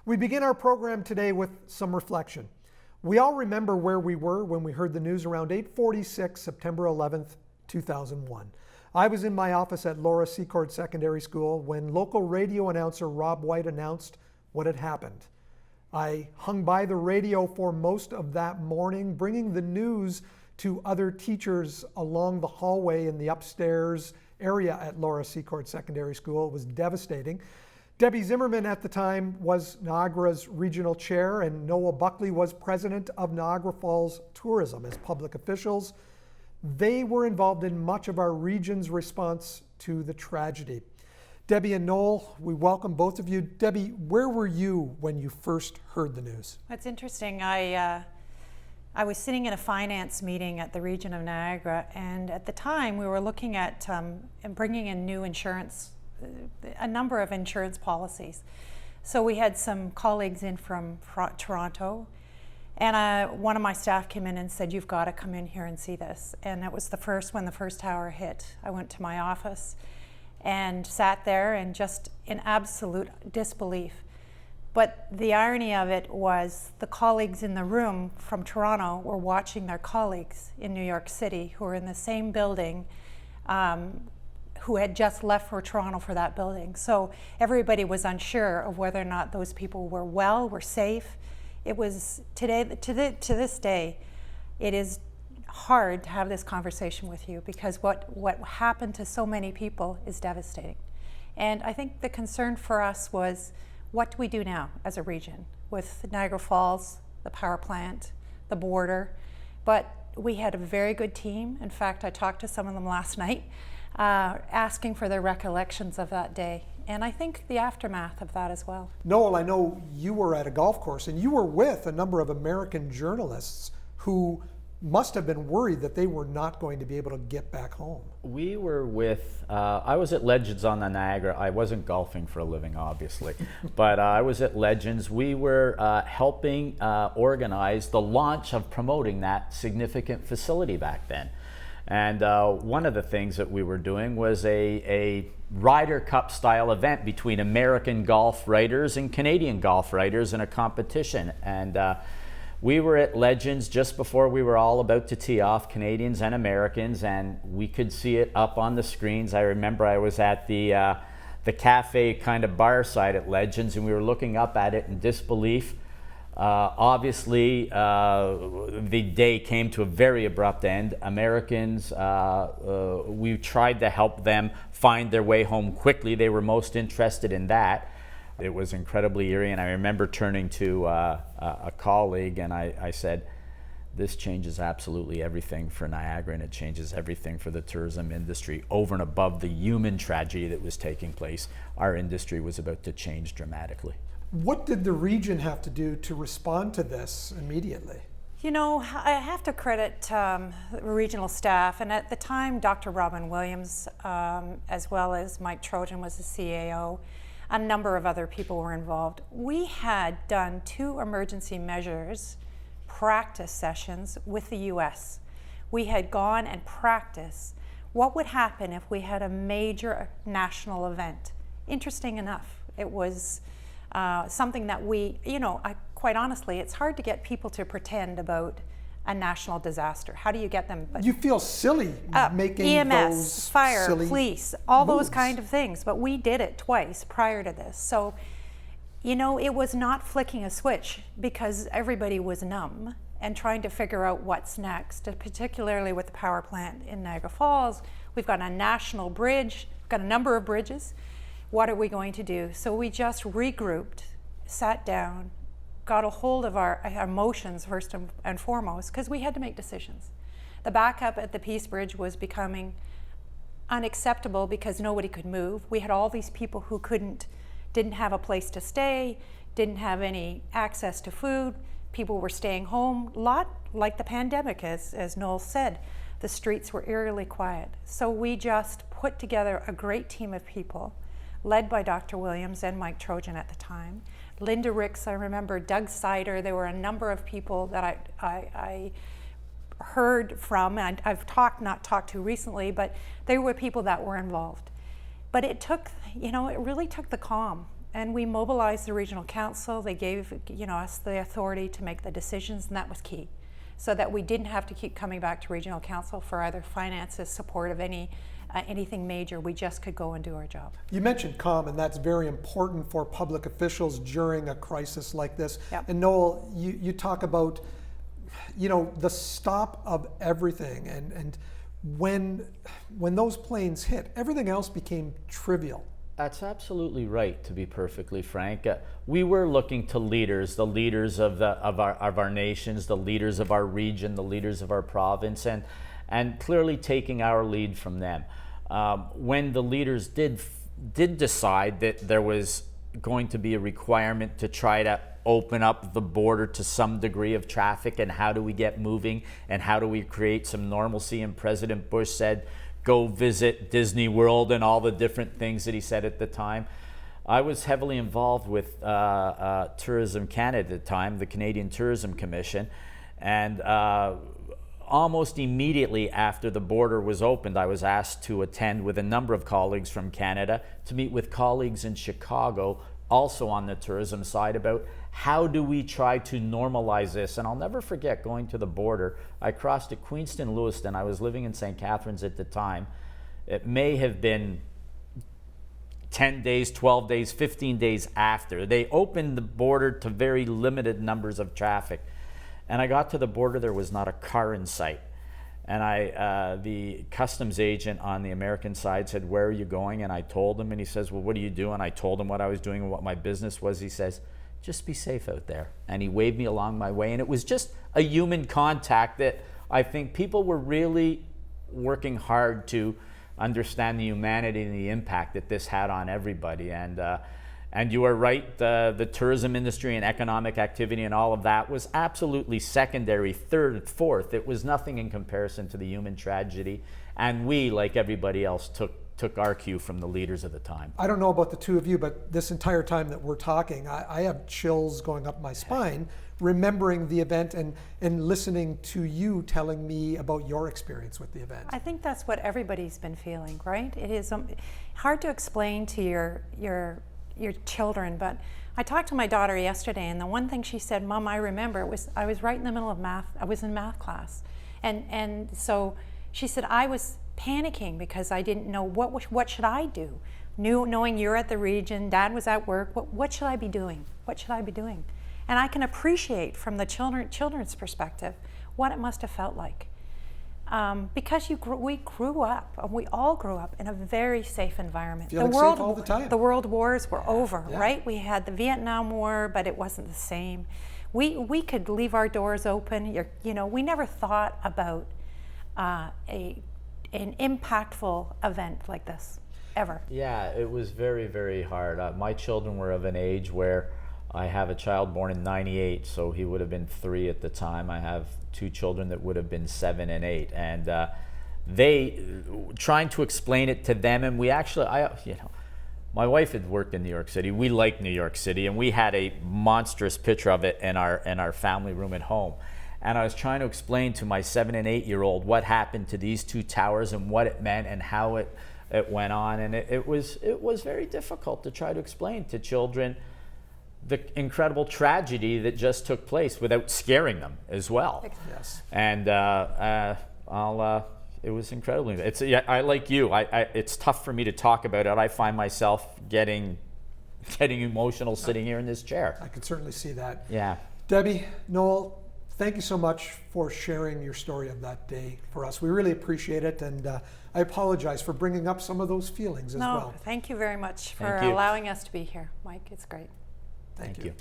We begin our program today with some reflection. We all remember where we were when we heard the news around 8:46 September 11th, 2001. I was in my office at Laura Secord Secondary School when local radio announcer Rob White announced what had happened. I hung by the radio for most of that morning, bringing the news to other teachers along the hallway in the upstairs area at Laura Secord Secondary School. It was devastating. Debbie Zimmerman at the time was Niagara's regional chair, and Noel Buckley was president of Niagara Falls Tourism. As public officials, they were involved in much of our region's response to the tragedy. Debbie and Noel, we welcome both of you. Debbie, where were you when you first heard the news? That's interesting. I was sitting in a finance meeting at the region of Niagara, and at the time we were looking at bringing in new insurance, a number of insurance policies. So we had some colleagues in from Toronto, and one of my staff came in and said, "You've got to come in here and see this." And it was when the first tower hit. I went to my office and sat there and just in absolute disbelief. But the irony of it was the colleagues in the room from Toronto were watching their colleagues in New York City who were in the same building, who had just left for Toronto for that building. So everybody was unsure of whether or not those people were well, were safe. It was to this day, it is hard to have this conversation with you because what happened to so many people is devastating. And I think the concern for us was, what do we do now as a region with Niagara Falls, the power plant, the border? But we had a very good team. In fact, I talked to some of them last night, asking for their recollections of that day. And I think the aftermath of that as well. Noel, I know you were at a golf course and you were with a number of American journalists who must have been worried that they were not going to be able to get back home. We were with, I was at Legends on the Niagara. I wasn't golfing for a living, obviously, but I was at Legends. We were helping organize the launch of promoting that significant facility back then. And one of the things that we were doing was a Ryder Cup style event between American golf writers and Canadian golf writers in a competition. And we were at Legends just before we were all about to tee off, Canadians and Americans, and we could see it up on the screens. I remember I was at the cafe kind of bar side at Legends, and we were looking up at it in disbelief. Obviously, the day came to a very abrupt end. Americans, we tried to help them find their way home quickly. They were most interested in that. It was incredibly eerie, and I remember turning to a colleague and I said, "This changes absolutely everything for Niagara, and it changes everything for the tourism industry. Over and above the human tragedy that was taking place, our industry was about to change dramatically." What did the region have to do to respond to this immediately? You know, I have to credit the regional staff, and at the time, Dr. Robin Williams, as well as Mike Trojan was the CAO, a number of other people were involved. We had done 2 emergency measures practice sessions with the US. We had gone and practiced what would happen if we had a major national event. Interesting enough, it was something that quite honestly, it's hard to get people to pretend about a national disaster. How do you get them? You feel silly making EMS, those fire, silly police, all moves. those kind of things. But we did it twice prior to this. So, it was not flicking a switch because everybody was numb and trying to figure out what's next, particularly with the power plant in Niagara Falls. We've got a national bridge, we've got a number of bridges. What are we going to do? So we just regrouped, sat down, got a hold of our emotions first and foremost, because we had to make decisions. The backup at the Peace Bridge was becoming unacceptable because nobody could move. We had all these people who didn't have a place to stay, didn't have any access to food. People were staying home, a lot like the pandemic, as Noel said. The streets were eerily quiet. So we just put together a great team of people, led by Dr. Williams and Mike Trojan at the time. Linda Ricks, I remember, Doug Sider. There were a number of people that I heard from, and I've not talked to recently, but they were people that were involved. But it took, it really took the calm And we mobilized the regional council. They gave us the authority to make the decisions, and that was key, so that we didn't have to keep coming back to regional council for either finances, support of anything major. We just could go and do our job. You mentioned calm, and that's very important for public officials during a crisis like this. Yep. And Noel, you talk about, the stop of everything, and when those planes hit, everything else became trivial. That's absolutely right, to be perfectly frank. We were looking to leaders, the leaders of our nations, the leaders of our region, the leaders of our province, and clearly taking our lead from them. When the leaders did decide that there was going to be a requirement to try to open up the border to some degree of traffic, and how do we get moving, and how do we create some normalcy, and President Bush said, go visit Disney World and all the different things that he said at the time. I was heavily involved with Tourism Canada at the time, the Canadian Tourism Commission, and almost immediately after the border was opened, I was asked to attend with a number of colleagues from Canada to meet with colleagues in Chicago, also on the tourism side, about how do we try to normalize this. And I'll never forget going to the border. I crossed at Queenston, Lewiston. I was living in St. Catharines at the time. It may have been 10 days, 12 days, 15 days after. They opened the border to very limited numbers of traffic. And I got to the border, there was not a car in sight. And the customs agent on the American side said, where are you going? And I told him, and he says, well, what do you do? And I told him what I was doing and what my business was. He says, just be safe out there. And he waved me along my way. And it was just a human contact that I think people were really working hard to understand the humanity and the impact that this had on everybody. And you are right, the tourism industry and economic activity and all of that was absolutely secondary, third, fourth. It was nothing in comparison to the human tragedy. And we, like everybody else, took our cue from the leaders of the time. I don't know about the two of you, but this entire time that we're talking, I have chills going up my spine, remembering the event and listening to you telling me about your experience with the event. I think that's what everybody's been feeling, right? It is hard to explain to your children, but I talked to my daughter yesterday, and the one thing she said, Mom, I remember, I was right in the middle of math. I was in math class, and so she said, I was panicking because I didn't know what should I do, knowing you're at the region, Dad was at work. What should I be doing? What should I be doing? And I can appreciate from the children's perspective what it must have felt like. Because we all grew up in a very safe environment. Feeling safe all the time. The world wars were over, yeah. right? We had the Vietnam War, but it wasn't the same. We could leave our doors open. We never thought about an impactful event like this, ever. Yeah, it was very, very hard. My children were of an age where I have a child born in '98, so he would have been 3 at the time. I have 2 children that would have been 7 and 8, and they trying to explain it to them. And we actually, my wife had worked in New York City. We liked New York City, and we had a monstrous picture of it in our family room at home. And I was trying to explain to my 7 and 8-year-old what happened to these 2 towers and what it meant and how it went on. And it was very difficult to try to explain to children the incredible tragedy that just took place without scaring them as well. Yes. And it was incredibly. I like you. It's tough for me to talk about it. I find myself getting emotional sitting here in this chair. I can certainly see that. Yeah. Debbie, Noel, thank you so much for sharing your story of that day for us. We really appreciate it, and I apologize for bringing up some of those feelings as well. No, thank you very much for allowing us to be here, Mike. It's great. Thank you.